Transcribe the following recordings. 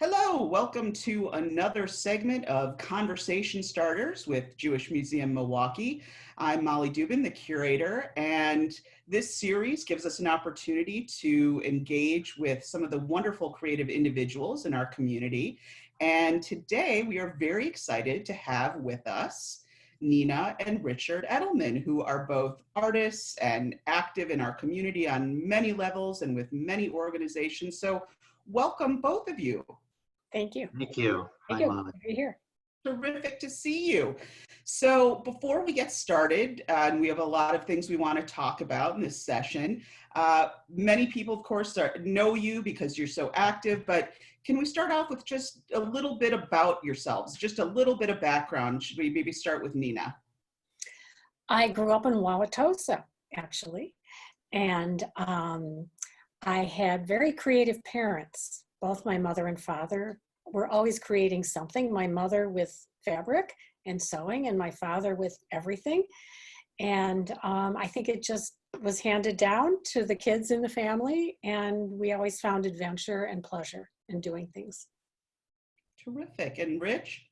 Hello, welcome to another segment of Conversation Starters with Jewish Museum Milwaukee. I'm Molly Dubin, the curator, and this series gives us an opportunity to engage with some of the wonderful creative individuals in our community. And today we are very excited to have with us Nina and Richard Edelman, who are both artists and active in our community on many levels and with many organizations. So welcome both of you. Thank you. Thank you. Thank Hi, you. Molly. Good to be here. Terrific to see you. So before we get started, and we have a lot of things we want to talk about in this session, many people, of course, know you because you're so active, but can we start off with just a little bit about yourselves, just a little bit of background? Should we maybe start with Nina? I grew up in Wauwatosa, actually, and I had very creative parents. Both my mother and father were always creating something. My mother with fabric and sewing, and my father with everything. And I think it just was handed down to the kids in the family, and we always found adventure and pleasure in doing things. Terrific. And Rich?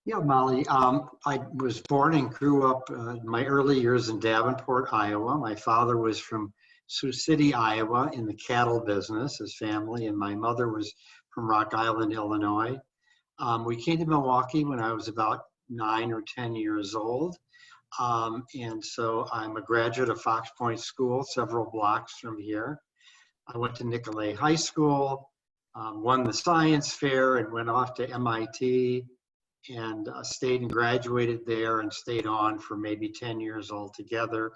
Yeah, Molly, I was born and grew up my early years in Davenport, Iowa. My father was from Sioux City, Iowa, in the cattle business, his family, and my mother was from Rock Island, Illinois. We came to Milwaukee when I was about 9 or 10 years old. And so I'm a graduate of Fox Point School, several blocks from here. I went to Nicolet High School, won the science fair, and went off to MIT and stayed and graduated there and stayed on for maybe 10 years altogether.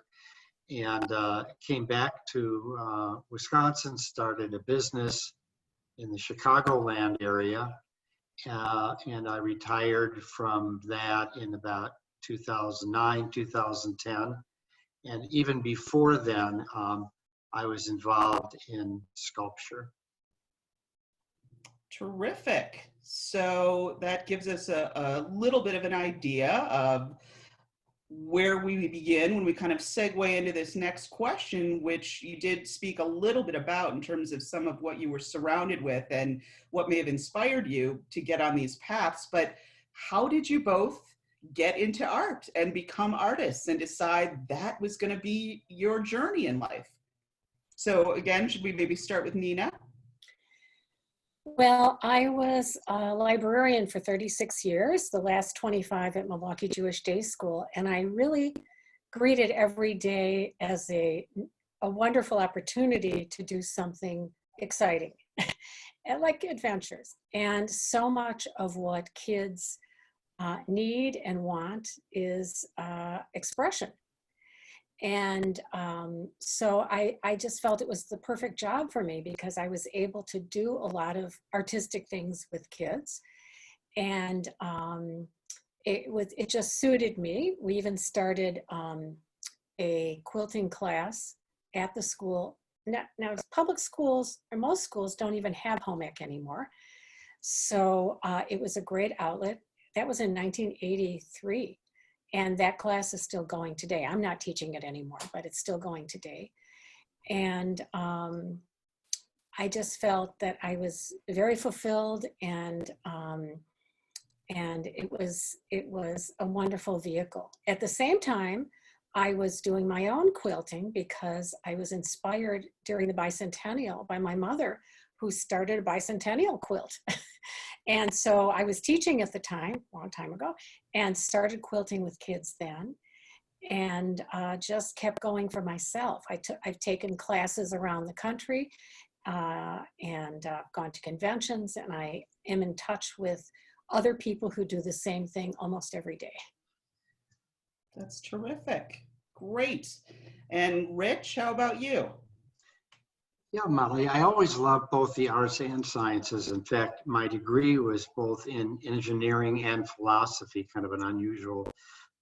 And came back to Wisconsin, started a business in the Chicagoland area. And I retired from that in about 2009, 2010. And even before then, I was involved in sculpture. Terrific. So that gives us a little bit of an idea of where we begin when we kind of segue into this next question, which you did speak a little bit about in terms of some of what you were surrounded with and what may have inspired you to get on these paths. But how did you both get into art and become artists and decide that was going to be your journey in life? So again, should we maybe start with Nina? Well, I was a librarian for 36 years, the last 25 at Milwaukee Jewish Day School, and I really greeted every day as a wonderful opportunity to do something exciting, and like adventures. And so much of what kids need and want is expression. And so I just felt it was the perfect job for me because I was able to do a lot of artistic things with kids. And it just suited me. We even started a quilting class at the school. Now public schools, or most schools, don't even have home ec anymore. So it was a great outlet. That was in 1983. And that class is still going today. I'm not teaching it anymore, but it's still going today. And I just felt that I was very fulfilled, and it was a wonderful vehicle. At the same time, I was doing my own quilting because I was inspired during the bicentennial by my mother, who started a bicentennial quilt. And so I was teaching at the time, a long time ago, and started quilting with kids then, and just kept going for myself. I've taken classes around the country and gone to conventions, and I am in touch with other people who do the same thing almost every day. That's terrific. Great. And Rich, how about you? Yeah, Molly, I always loved both the arts and sciences. In fact, my degree was both in engineering and philosophy, kind of an unusual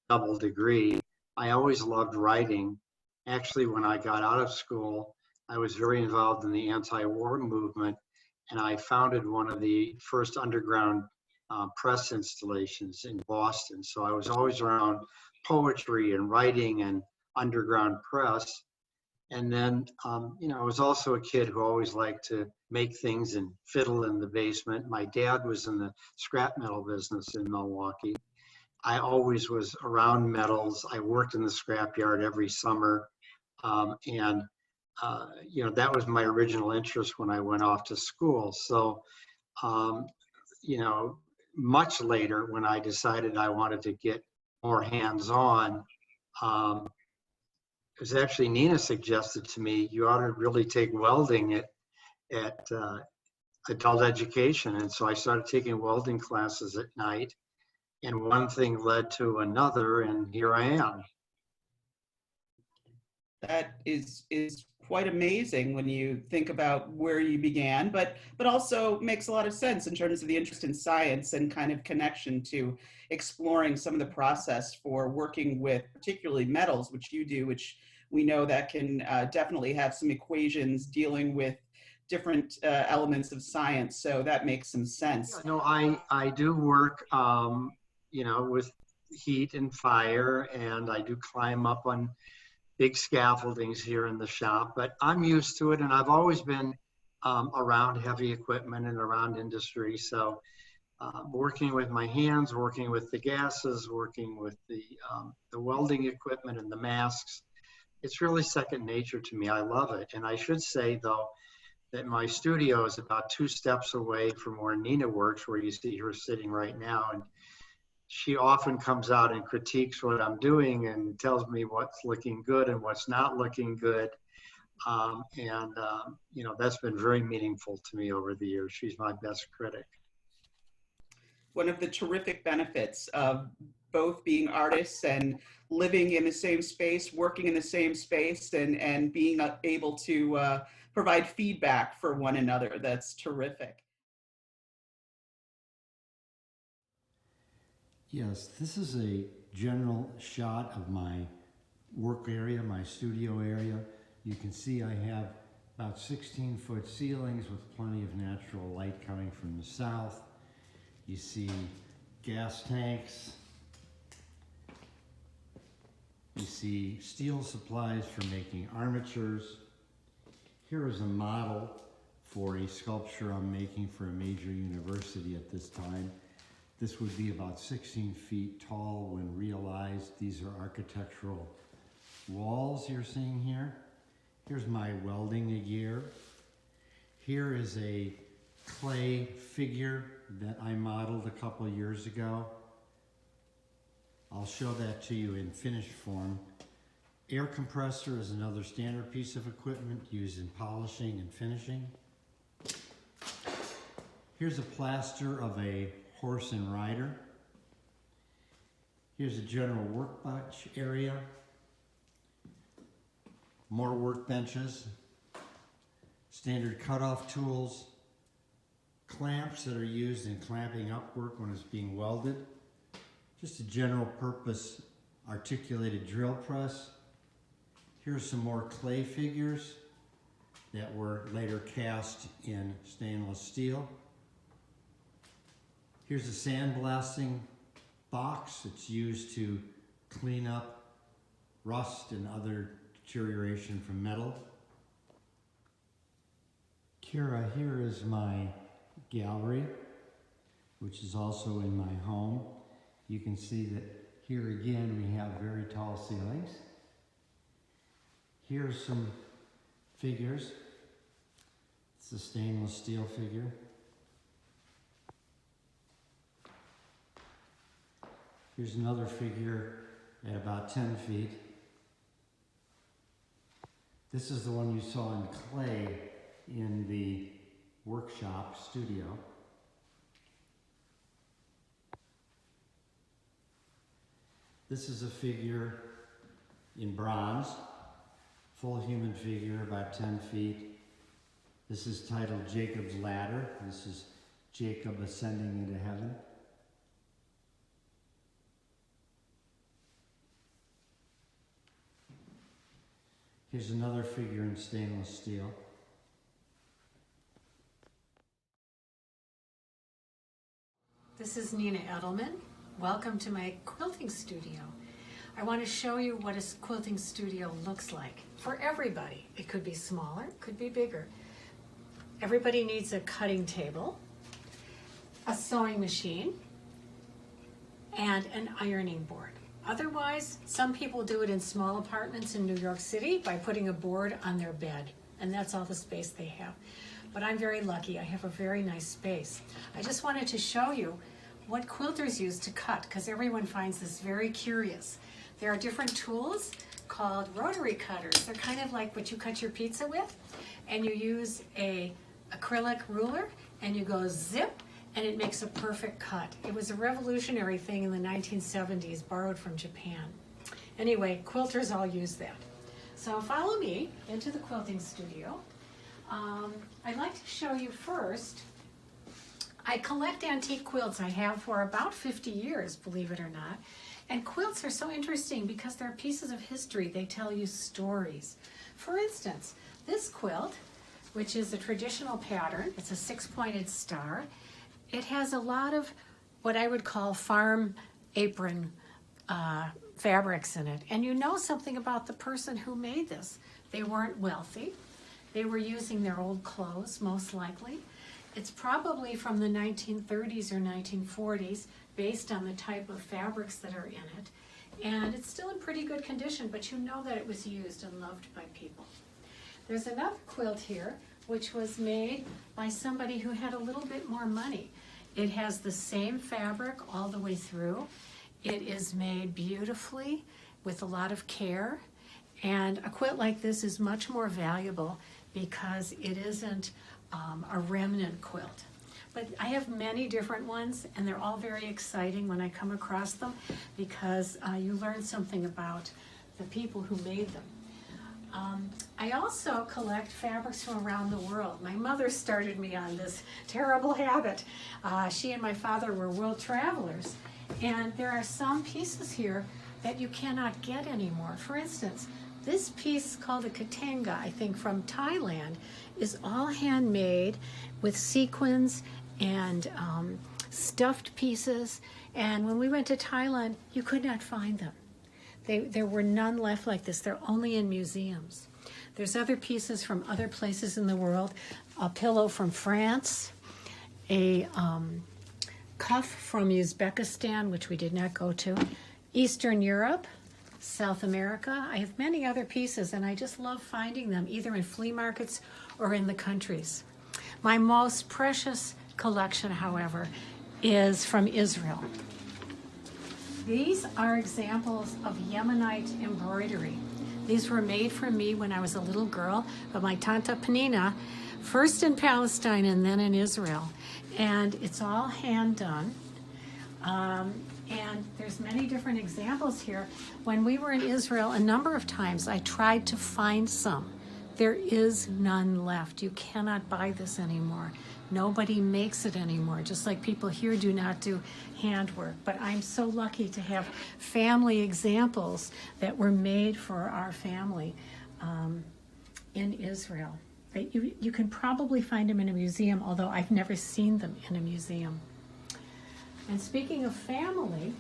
double degree. I always loved writing. Actually, when I got out of school, I was very involved in the anti-war movement, and I founded one of the first underground press installations in Boston. So I was always around poetry and writing and underground press. And then, I was also a kid who always liked to make things and fiddle in the basement. My dad was in the scrap metal business in Milwaukee. I always was around metals. I worked in the scrapyard every summer. And that was my original interest when I went off to school. So, you know, much later when I decided I wanted to get more hands-on, it was actually Nina suggested to me, you ought to really take welding at adult education. And so I started taking welding classes at night, and one thing led to another, and here I am. That is quite amazing when you think about where you began, but also makes a lot of sense in terms of the interest in science and kind of connection to exploring some of the process for working with particularly metals, which you do, which we know that can definitely have some equations dealing with different elements of science. So that makes some sense. Yeah, no, I do work, with heat and fire, and I do climb up on big scaffoldings here in the shop, but I'm used to it, and I've always been around heavy equipment and around industry. So working with my hands, working with the gases, working with the welding equipment and the masks, it's really second nature to me. I love it. And I should say, though, that my studio is about 2 steps away from where Nina works, where you see her sitting right now. And she often comes out and critiques what I'm doing and tells me what's looking good and what's not looking good. That's been very meaningful to me over the years. She's my best critic. One of the terrific benefits of both being artists and living in the same space, working in the same space, and being able to provide feedback for one another. That's terrific. Yes, this is a general shot of my work area, my studio area. You can see I have about 16-foot ceilings with plenty of natural light coming from the south. You see gas tanks. You see steel supplies for making armatures. Here is a model for a sculpture I'm making for a major university at this time. This would be about 16 feet tall when realized. These are architectural walls you're seeing here. Here's my welding gear. Here is a clay figure that I modeled a couple years ago. I'll show that to you in finished form. Air compressor is another standard piece of equipment used in polishing and finishing. Here's a plaster of a horse and rider. Here's a general workbench area. More workbenches. Standard cutoff tools. Clamps that are used in clamping up work when it's being welded. Just a general purpose articulated drill press. Here's some more clay figures that were later cast in stainless steel. Here's a sandblasting box. It's used to clean up rust and other deterioration from metal. Kira, here is my gallery, which is also in my home. You can see that here again we have very tall ceilings. Here's some figures. It's a stainless steel figure. Here's another figure at about 10 feet. This is the one you saw in clay in the workshop studio. This is a figure in bronze, full human figure, about 10 feet. This is titled Jacob's Ladder. This is Jacob ascending into heaven. Here's another figure in stainless steel. This is Nina Edelman. Welcome to my quilting studio. I want to show you what a quilting studio looks like for everybody. It could be smaller, it could be bigger. everybody needs a cutting table, a sewing machine, and an ironing board. Otherwise, some people do it in small apartments in New York City by putting a board on their bed, and that's all the space they have. But I'm very lucky, I have a very nice space. I just wanted to show you what quilters use to cut, because everyone finds this very curious. There are different tools called rotary cutters. They're kind of like what you cut your pizza with, and you use a acrylic ruler, and you go zip, and it makes a perfect cut. It was a revolutionary thing in the 1970s, borrowed from Japan. Anyway, quilters all use that. So follow me into the quilting studio. I'd like to show you first, I collect antique quilts. I have for about 50 years, believe it or not. And quilts are so interesting because they're pieces of history. They tell you stories. For instance, this quilt, which is a traditional pattern, it's a 6-pointed star. It has a lot of what I would call farm apron fabrics in it. And you know something about the person who made this. They weren't wealthy. They were using their old clothes, most likely. It's probably from the 1930s or 1940s, based on the type of fabrics that are in it. And it's still in pretty good condition, but you know that it was used and loved by people. There's another quilt here, which was made by somebody who had a little bit more money. It has the same fabric all the way through. It is made beautifully with a lot of care. And a quilt like this is much more valuable because it isn't a remnant quilt. But I have many different ones, and they're all very exciting when I come across them because you learn something about the people who made them. I also collect fabrics from around the world. My mother started me on this terrible habit. She and my father were world travelers, and there are some pieces here that you cannot get anymore. For instance, this piece called a Katenga, I think from Thailand, is all handmade with sequins and stuffed pieces. And when we went to Thailand, you could not find them. There were none left like this. They're only in museums. There's other pieces from other places in the world. A pillow from France, a cuff from Uzbekistan, which we did not go to, Eastern Europe, South America. I have many other pieces, and I just love finding them, either in flea markets or in the countries. My most precious collection, however, is from Israel. These are examples of Yemenite embroidery. These were made for me when I was a little girl by my Tanta Penina, first in Palestine and then in Israel. And it's all hand done. And there's many different examples here. When we were in Israel, a number of times I tried to find some. There is none left. You cannot buy this anymore. Nobody makes it anymore, just like people here do not do handwork. But I'm so lucky to have family examples that were made for our family in Israel. You can probably find them in a museum, although I've never seen them in a museum. And speaking of family,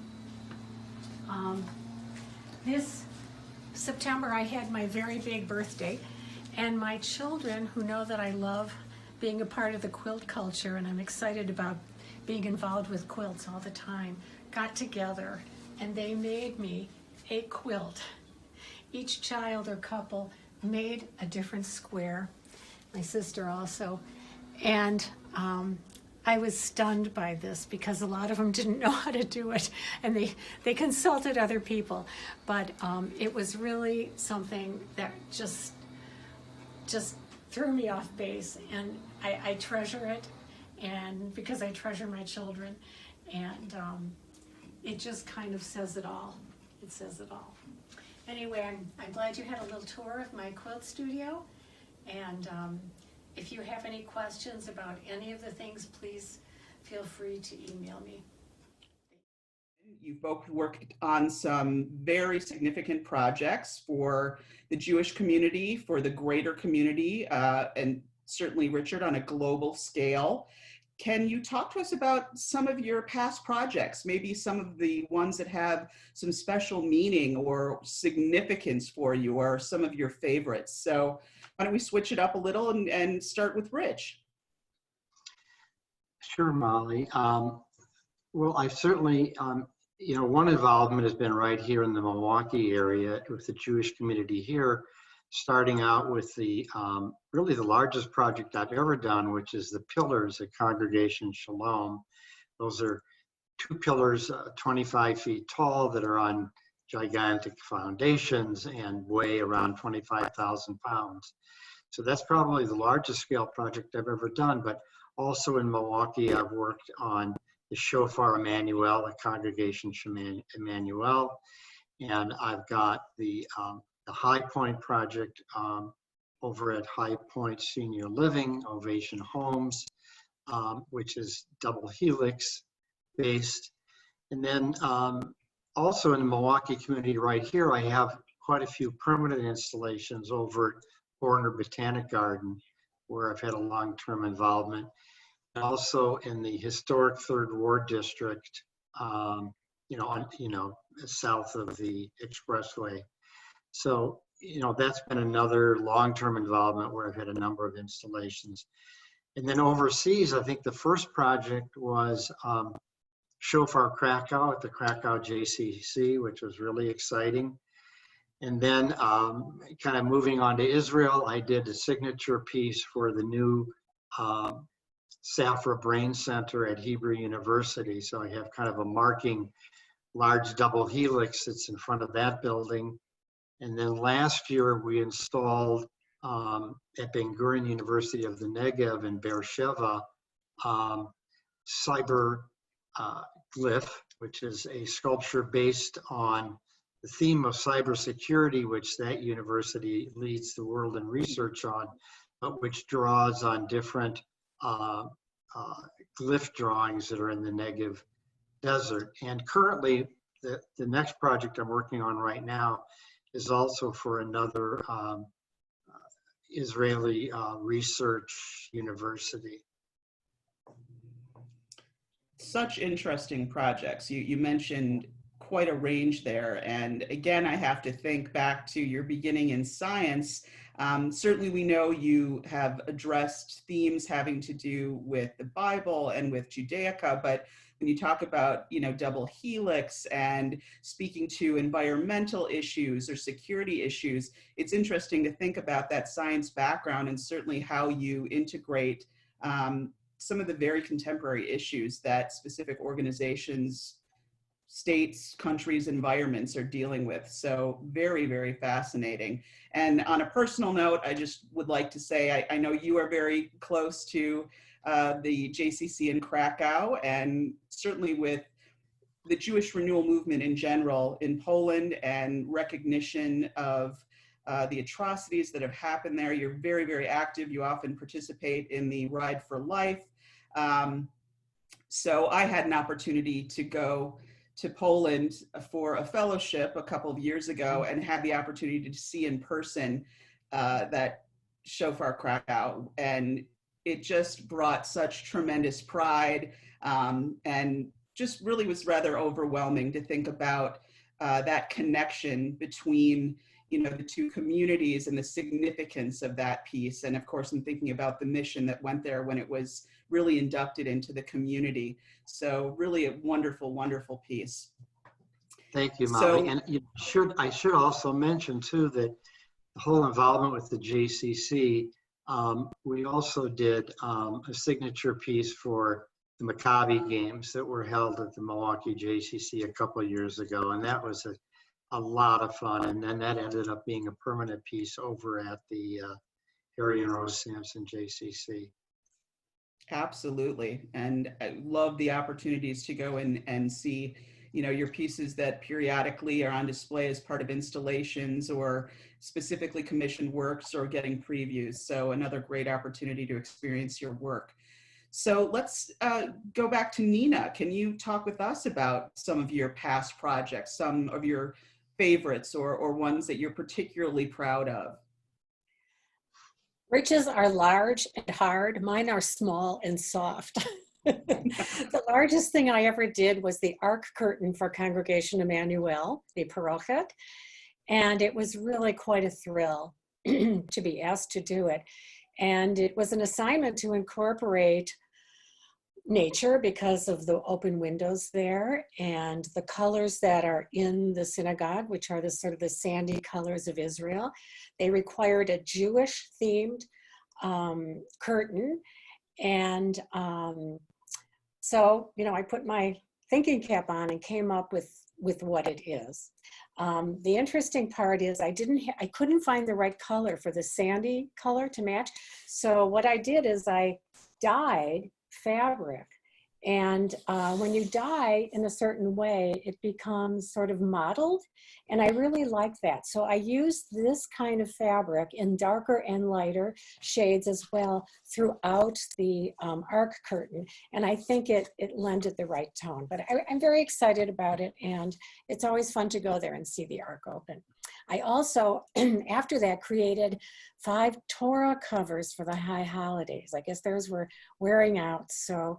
this September I had my very big birthday, and my children, who know that I love being a part of the quilt culture and I'm excited about being involved with quilts all the time, got together and they made me a quilt. Each child or couple made a different square, my sister also, and I was stunned by this because a lot of them didn't know how to do it, and they consulted other people, but it was really something that just threw me off base, and I treasure it, and because I treasure my children, and it just kind of says it all. It says it all. Anyway, I'm glad you had a little tour of my quilt studio, and if you have any questions about any of the things, please feel free to email me. You've both worked on some very significant projects for the Jewish community, for the greater community, and certainly Richard on a global scale. Can you talk to us about some of your past projects, maybe some of the ones that have some special meaning or significance for you, or some of your favorites? So why don't we switch it up a little and start with Rich? Sure, Molly. Well, I certainly, one involvement has been right here in the Milwaukee area with the Jewish community here, starting out with the really the largest project I've ever done, which is the pillars at Congregation Shalom. Those are 2 pillars, 25 feet tall, that are on gigantic foundations and weigh around 25,000 pounds. So that's probably the largest scale project I've ever done. But also in Milwaukee, I've worked on the Shofar Emmanuel at Congregation Emmanuel, and I've got the High Point project over at High Point Senior Living, Ovation Homes, which is double helix based. And then also in the Milwaukee community right here, I have quite a few permanent installations over at Horner Botanic Garden, where I've had a long-term involvement. And also in the historic Third Ward District, south of the Expressway. So, that's been another long-term involvement where I've had a number of installations. And then overseas, I think the first project was Shofar Krakow at the Krakow JCC, which was really exciting. And then kind of moving on to Israel, I did a signature piece for the new Safra Brain Center at Hebrew University. So I have kind of a marking large double helix that's in front of that building. And then last year we installed at Ben Gurion University of the Negev in Beersheba, cyber glyph, which is a sculpture based on the theme of cybersecurity, which that university leads the world in research on, but which draws on different glyph drawings that are in the Negev desert. And currently, the next project I'm working on right now is also for another Israeli research university. Such interesting projects. You mentioned quite a range there. And again, I have to think back to your beginning in science. Certainly we know you have addressed themes having to do with the Bible and with Judaica, but when you talk about, double helix and speaking to environmental issues or security issues, it's interesting to think about that science background and certainly how you integrate some of the very contemporary issues that specific organizations, states, countries, environments are dealing with. So very, very fascinating. And on a personal note, I just would like to say, I know you are very close to the JCC in Krakow, and certainly with the Jewish renewal movement in general in Poland and recognition of the atrocities that have happened there. You're very, very active. You often participate in the Ride for Life. So I had an opportunity to go to Poland for a fellowship a couple of years ago and had the opportunity to see in person that Shofar Krakow. And it just brought such tremendous pride and just really was rather overwhelming to think about that connection between the two communities and the significance of that piece. And of course, I'm thinking about the mission that went there when it was really inducted into the community. So really a wonderful, wonderful piece. Thank you, Molly. And I should also mention too that the whole involvement with the JCC, we also did a signature piece for the Maccabi games that were held at the Milwaukee JCC a couple of years ago. And that was a lot of fun. And then that ended up being a permanent piece over at the Harry and Rose Sampson JCC. Absolutely. And I love the opportunities to go in and see, your pieces that periodically are on display as part of installations or specifically commissioned works or getting previews. So another great opportunity to experience your work. So let's go back to Nina. Can you talk with us about some of your past projects, some of your favorites or ones that you're particularly proud of? Riches are large and hard. Mine are small and soft. The largest thing I ever did was the Ark curtain for Congregation Emmanuel, the Parochet. And it was really quite a thrill to be asked to do it. And it was an assignment to incorporate nature because of the open windows there, and the colors that are in the synagogue, which are the sort of the sandy colors of Israel. They required a Jewish themed curtain. And so, you know, I put my thinking cap on and came up with what it is. The interesting part is I couldn't find the right color for the sandy color to match. So what I did is I dyed fabric. And when you dye in a certain way, it becomes sort of mottled. And I really like that. So I used this kind of fabric in darker and lighter shades as well throughout the arc curtain. And I think it lended the right tone. But I'm very excited about it. And it's always fun to go there and see the arc open. I also, after that, created 5 Torah covers for the high holidays. I guess those were wearing out. So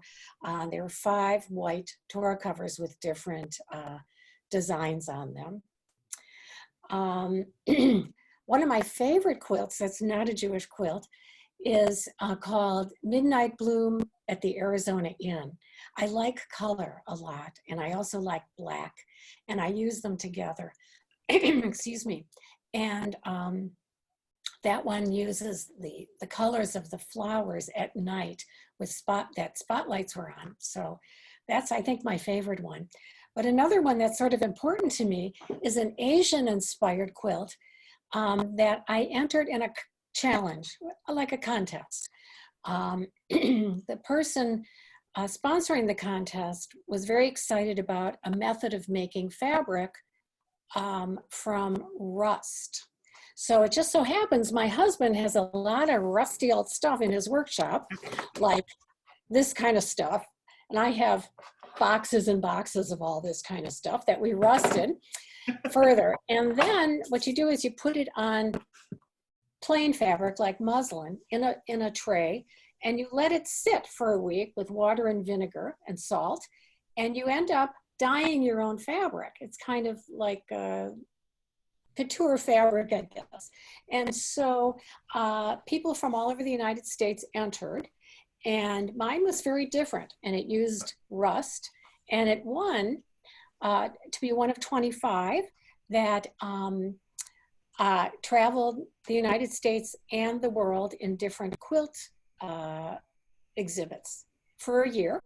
there were 5 white Torah covers with different designs on them. One of my favorite quilts, that's not a Jewish quilt, is called Midnight Bloom at the Arizona Inn. I like color a lot, and I also like black, and I use them together. Excuse me. And that one uses the colors of the flowers at night with spotlights were on. So that's, I think, my favorite one. But another one that's sort of important to me is an Asian inspired quilt that I entered in a challenge, like a contest. The person sponsoring the contest was very excited about a method of making fabric from rust. So it just so happens my husband has a lot of rusty old stuff in his workshop, like this kind of stuff. And I have boxes and boxes of all this kind of stuff that we rusted further. And then what you do is you put it on plain fabric like muslin in a tray, and you let it sit for a week with water and vinegar and salt, and you end up dyeing your own fabric. It's kind of like couture fabric, I guess. And so people from all over the United States entered, and mine was very different, and it used rust, and it won to be one of 25 that traveled the United States and the world in different quilt exhibits for a year.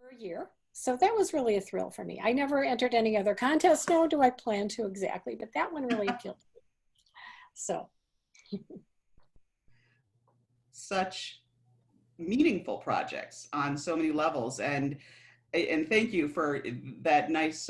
So that was really a thrill for me. I never entered any other contests, nor do I plan to exactly, but that one really appealed to me. So. Such meaningful projects on so many levels. And thank you for that nice,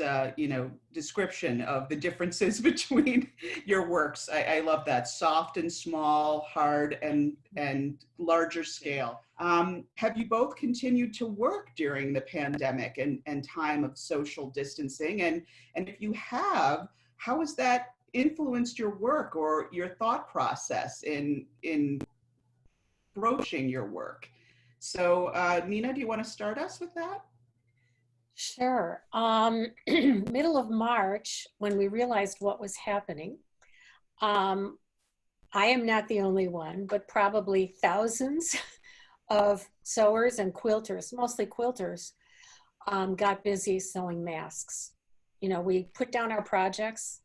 description of the differences between your works. I love that. Soft and small, hard and larger scale. Have you both continued to work during the pandemic and time of social distancing? And if you have, how has that influenced your work or your thought process in broaching your work? So Nina, do you want to start us with that? Sure. Middle of March, when we realized what was happening, I am not the only one, but probably thousands of sewers and quilters, mostly quilters, got busy sewing masks. You know, we put down our projects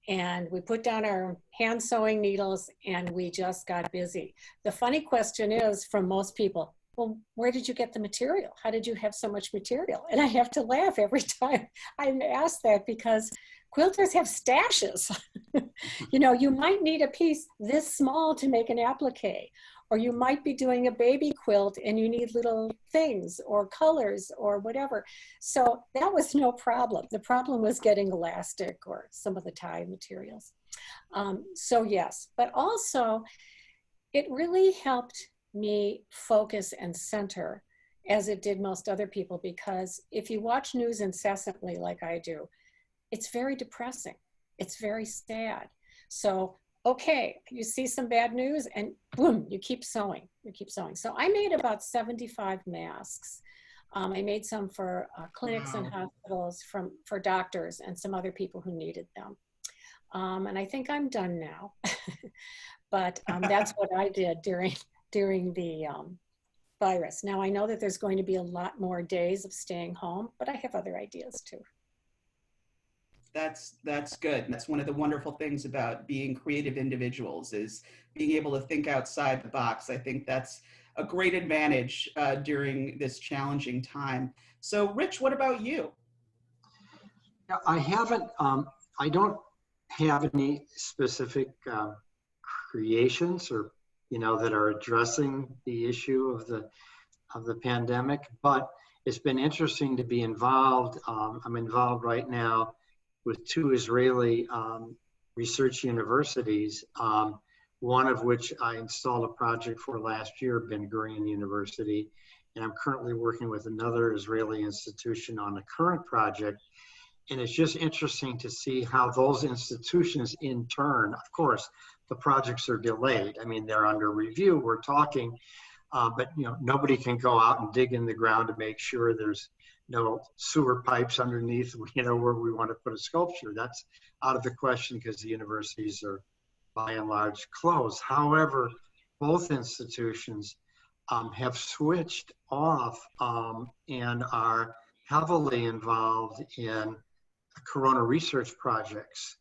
and we put down our hand sewing needles and we just got busy. The funny question is from most people, well, where did you get the material? How did you have so much material? And I have to laugh every time I'm asked that because quilters have stashes. You know, you might need a piece this small to make an applique, or you might be doing a baby quilt and you need little things or colors or whatever. So that was no problem. The problem was getting elastic or some of the tie materials. So yes, but also it really helped me focus and center as it did most other people, because if you watch news incessantly like I do, it's very depressing. It's very sad. So, okay, you see some bad news and boom, you keep sewing, So I made about 75 masks. I made some for clinics and hospitals, for doctors and some other people who needed them. And I think I'm done now. But that's what I did during the virus. Now I know that there's going to be a lot more days of staying home, but I have other ideas too. That's good. That's one of the wonderful things about being creative individuals, is being able to think outside the box. I think that's a great advantage during this challenging time. So Rich, what about you? Yeah, I don't have any specific creations or, that are addressing the issue of the pandemic, but it's been interesting to be involved. I'm involved right now with two Israeli research universities, one of which I installed a project for last year, Ben Gurion University, and I'm currently working with another Israeli institution on a current project. And it's just interesting to see how those institutions in turn, of course, the projects are delayed. I mean, they're under review, we're talking, but nobody can go out and dig in the ground to make sure there's no sewer pipes underneath, where we want to put a sculpture. That's out of the question because the universities are by and large closed. However, both institutions have switched off and are heavily involved in Corona research projects.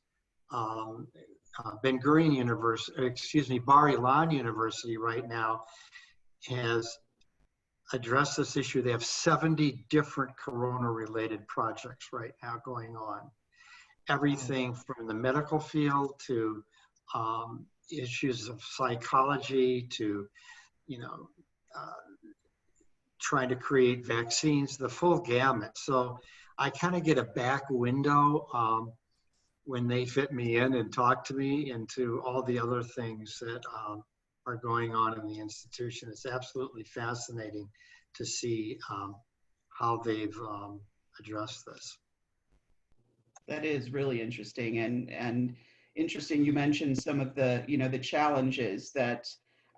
Ben Gurion University, Bar Ilan University right now has addressed this issue. They have 70 different Corona related projects right now going on. Everything from the medical field to issues of psychology to, trying to create vaccines, the full gamut. So I kind of get a back window when they fit me in and talk to me into all the other things that are going on in the institution. It's absolutely fascinating to see how they've addressed this. That is really interesting, and interesting. You mentioned some of the the challenges that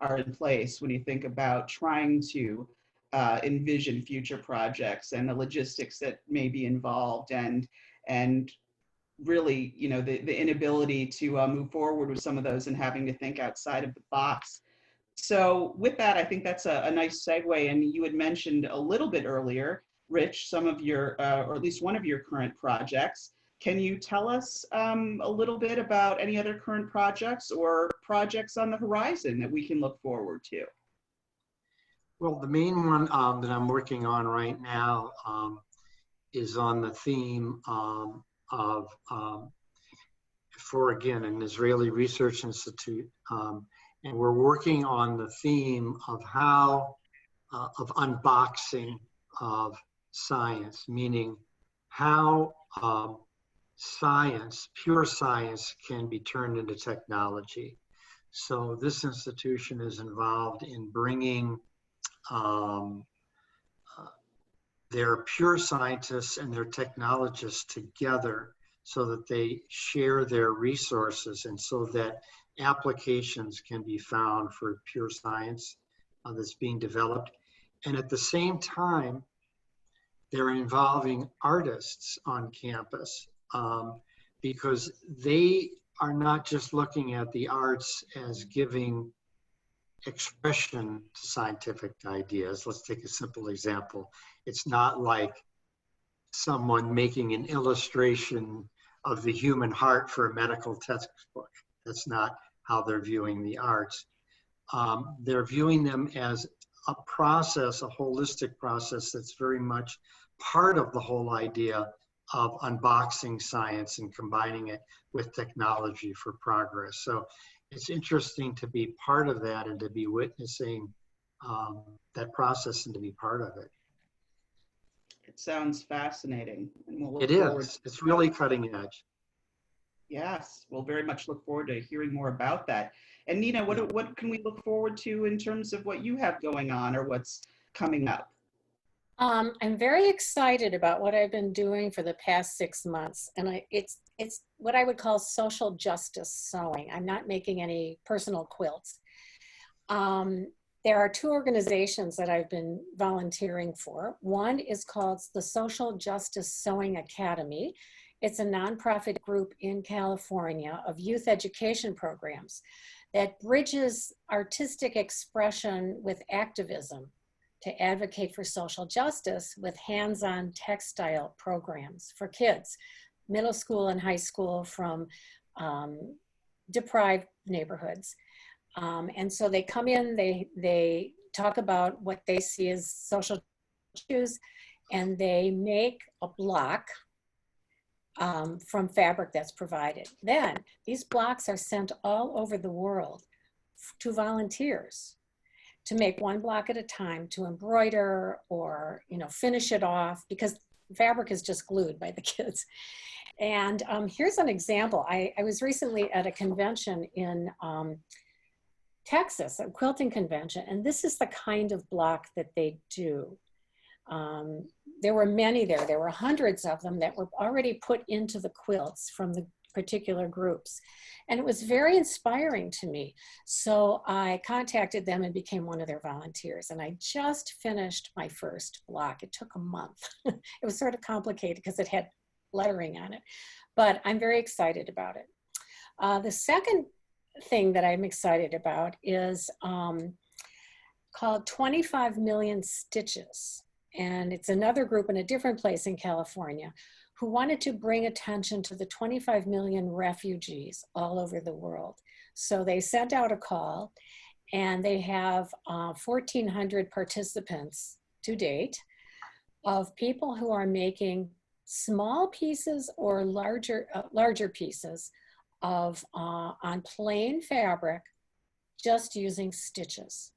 are in place when you think about trying to envision future projects and the logistics that may be involved, and really the inability to move forward with some of those and having to think outside of the box. So with that, I think that's a nice segue. And you had mentioned a little bit earlier, Rich, some of your, or at least one of your current projects. Can you tell us a little bit about any other current projects or projects on the horizon that we can look forward to? Well, the main one that I'm working on right now is on the theme of, for again, an Israeli research institute. And we're working on the theme of of unboxing of science, meaning how science, pure science, can be turned into technology. So this institution is involved in bringing their pure scientists and their technologists together so that they share their resources and so that applications can be found for pure science that's being developed. And at the same time, they're involving artists on campus because they are not just looking at the arts as giving expression to scientific ideas. Let's take a simple example. It's not like someone making an illustration of the human heart for a medical textbook. That's not how they're viewing the arts. They're viewing them as a process, a holistic process that's very much part of the whole idea of unboxing science and combining it with technology for progress. So it's interesting to be part of that and to be witnessing that process and to be part of it. It sounds fascinating. And we'll look it forward is. It's really cutting edge. Yes, we'll very much look forward to hearing more about that. And Nina, what can we look forward to in terms of what you have going on or what's coming up? I'm very excited about what I've been doing for the past 6 months, and it's what I would call social justice sewing. I'm not making any personal quilts. There are two organizations that I've been volunteering for. One is called the Social Justice Sewing Academy. It's a nonprofit group in California of youth education programs that bridges artistic expression with activism. to advocate for social justice with hands-on textile programs for kids, middle school and high school from deprived neighborhoods. And so they come in, they talk about what they see as social issues, and they make a block from fabric that's provided. Then these blocks are sent all over the world to volunteers to make one block at a time, to embroider or, you know, finish it off, because fabric is just glued by the kids. And here's an example. I was recently at a convention in Texas, a quilting convention, and this is the kind of block that they do. There were many there. There were hundreds of them that were already put into the quilts from the particular groups. And it was very inspiring to me. So I contacted them and became one of their volunteers. And I just finished my first block. It took a month. It was sort of complicated because it had lettering on it, but I'm very excited about it. The second thing that I'm excited about is called 25 Million Stitches. And it's another group in a different place in California who wanted to bring attention to the 25 million refugees all over the world. So they sent out a call, and they have 1,400 participants to date of people who are making small pieces or larger pieces of on plain fabric, just using stitches.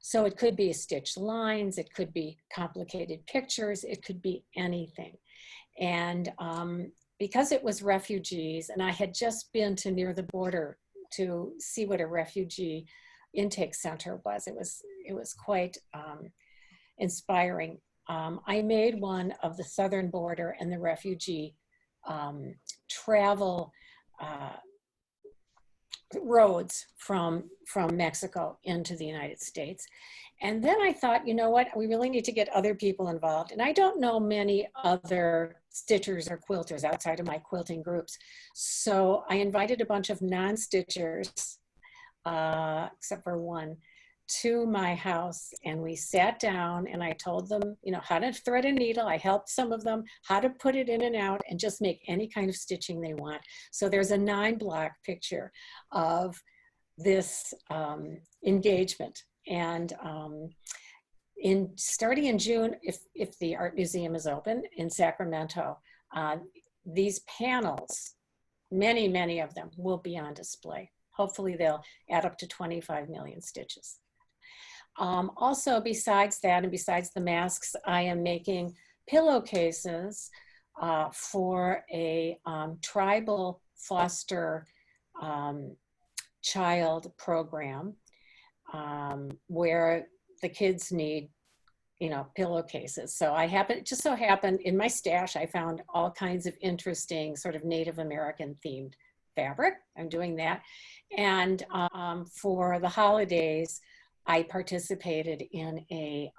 So it could be stitched lines, it could be complicated pictures, it could be anything. And because it was refugees, and I had just been to near the border to see what a refugee intake center was, it was quite inspiring. I made one of the southern border and the refugee travel roads from Mexico into the United States. And then I thought, you know what, we really need to get other people involved. And I don't know many other stitchers or quilters outside of my quilting groups. So I invited a bunch of non-stitchers, except for one, to my house, and we sat down and I told them, you know, how to thread a needle. I helped some of them how to put it in and out and just make any kind of stitching they want. So there's a 9-block picture of this engagement. And starting in June, if the art museum is open in Sacramento, these panels, many of them will be on display. Hopefully they'll add up to 25 million stitches. Also, besides that, and besides the masks, I am making pillowcases for a tribal foster child program where the kids need, you know, pillowcases. So it just so happened in my stash, I found all kinds of interesting sort of Native American themed fabric. I'm doing that. And for the holidays, I participated in a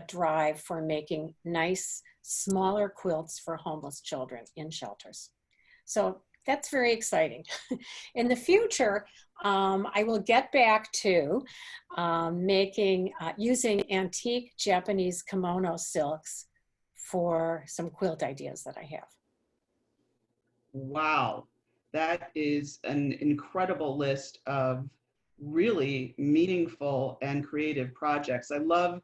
drive for making nice, smaller quilts for homeless children in shelters. So that's very exciting. In the future, I will get back to using antique Japanese kimono silks for some quilt ideas that I have. Wow, that is an incredible list of really meaningful and creative projects. I love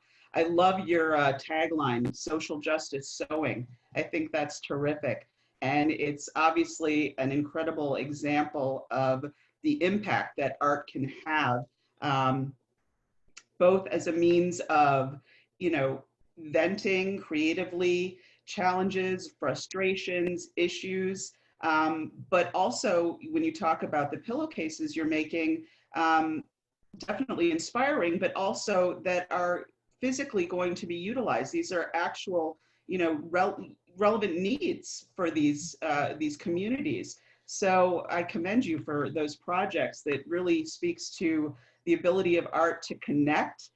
your tagline, social justice sewing. I think that's terrific. And it's obviously an incredible example of the impact that art can have, both as a means of, you know, venting creatively challenges, frustrations, issues, but also when you talk about the pillowcases you're making, definitely inspiring, but also that are physically going to be utilized. These are actual, you know, relevant needs for these communities. So I commend you for those projects that really speaks to the ability of art to connect,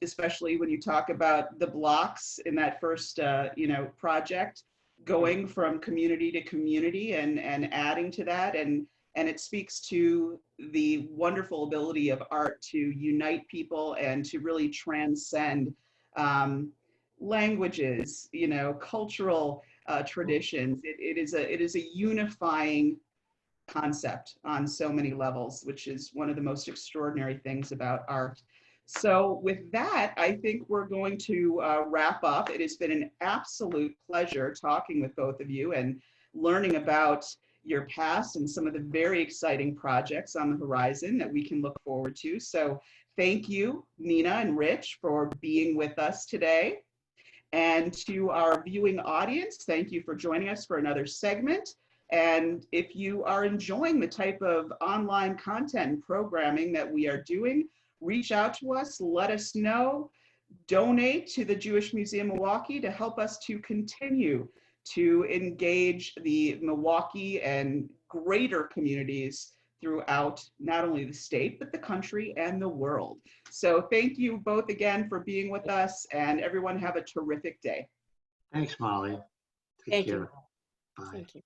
especially when you talk about the blocks in that first, you know, project, going from community to community and adding to that, and and it speaks to the wonderful ability of art to unite people and to really transcend languages, you know, cultural traditions. It is a unifying concept on so many levels, which is one of the most extraordinary things about art. So with that, I think we're going to wrap up. It has been an absolute pleasure talking with both of you and learning about your past and some of the very exciting projects on the horizon that we can look forward to. So thank you, Nina and Rich, for being with us today. And to our viewing audience, thank you for joining us for another segment. And if you are enjoying the type of online content and programming that we are doing, reach out to us, let us know, donate to the Jewish Museum Milwaukee to help us to continue to engage the Milwaukee and greater communities throughout not only the state, but the country and the world. So thank you both again for being with us, and everyone have a terrific day. Thanks, Molly. Take Thank care. you. Bye. Thank you.